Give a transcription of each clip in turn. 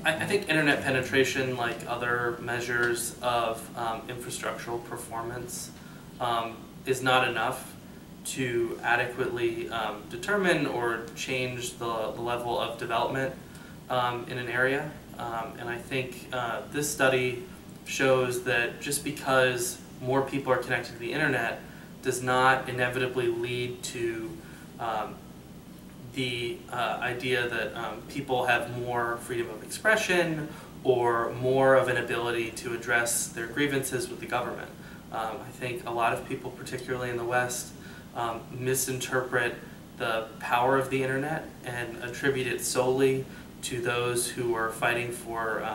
I think internet penetration, like other measures of infrastructural performance, is not enough to adequately determine or change the level of development in an area. And I think this study shows that just because more people are connected to the internet does not inevitably lead to the idea that people have more freedom of expression or more of an ability to address their grievances with the government. I think a lot of people, particularly in the West, misinterpret the power of the internet and attribute it solely to those who are fighting for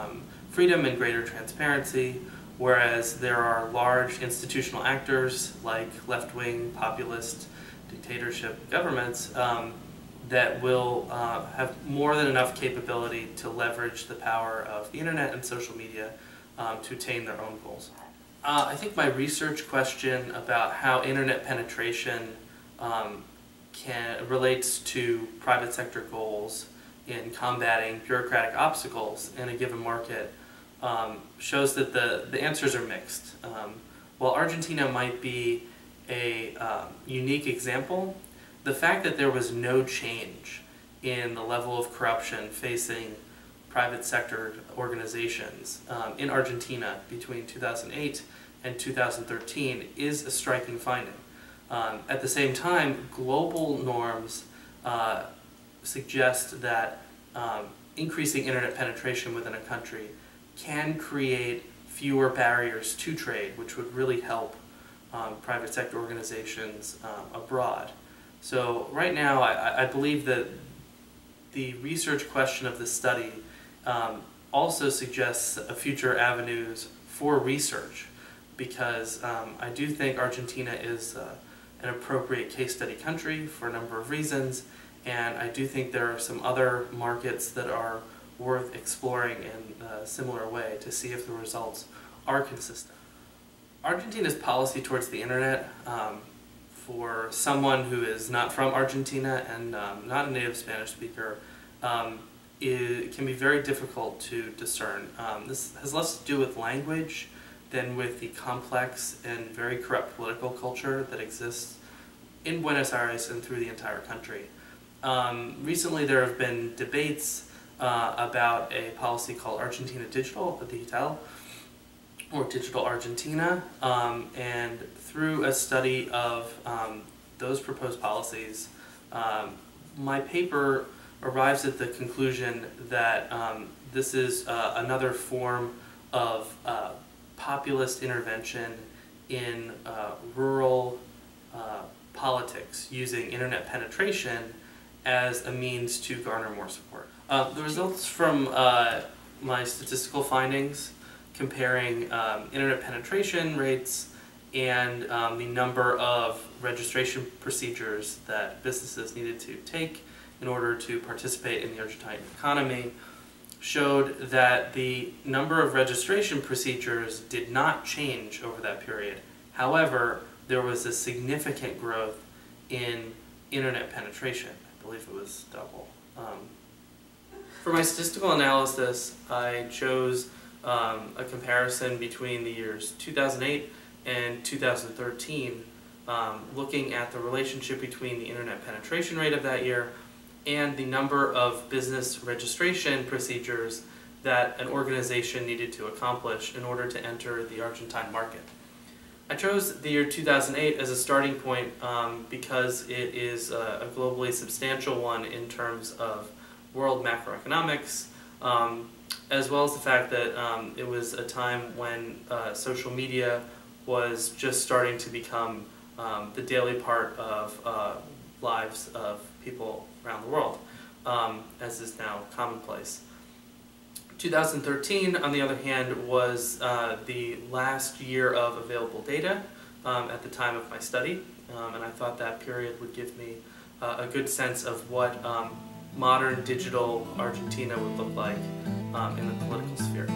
freedom and greater transparency, whereas there are large institutional actors like left-wing, populist, dictatorship governments that will have more than enough capability to leverage the power of the internet and social media to attain their own goals. I think my research question about how internet penetration relates to private sector goals in combating bureaucratic obstacles in a given market shows that the answers are mixed. While Argentina might be a unique example, the fact that there was no change in the level of corruption facing private sector organizations in Argentina between 2008 and 2013 is a striking finding. At the same time, global norms suggest that increasing internet penetration within a country can create fewer barriers to trade, which would really help private sector organizations abroad. So right now, I believe that the research question of this study also suggests future avenues for research, because I do think Argentina is an appropriate case study country for a number of reasons, and I do think there are some other markets that are worth exploring in a similar way to see if the results are consistent. Argentina's policy towards the internet, for someone who is not from Argentina and not a native Spanish speaker, it can be very difficult to discern. This has less to do with language than with the complex and very corrupt political culture that exists in Buenos Aires and through the entire country. Recently there have been debates about a policy called Argentina Digital, or Digital Argentina, and through a study of those proposed policies, my paper arrives at the conclusion that this is another form of populist intervention in rural politics, using internet penetration as a means to garner more support. The results from my statistical findings comparing internet penetration rates and the number of registration procedures that businesses needed to take in order to participate in the Argentine economy showed that the number of registration procedures did not change over that period. However, there was a significant growth in internet penetration. I believe it was double. For my statistical analysis, I chose a comparison between the years 2008 and 2013, looking at the relationship between the internet penetration rate of that year and the number of business registration procedures that an organization needed to accomplish in order to enter the Argentine market. I chose the year 2008 as a starting point because it is a globally substantial one in terms of world macroeconomics, as well as the fact that it was a time when social media was just starting to become the daily part of lives of people around the world, as is now commonplace. 2013, on the other hand, was the last year of available data at the time of my study, and I thought that period would give me a good sense of what modern digital Argentina would look like in the political sphere.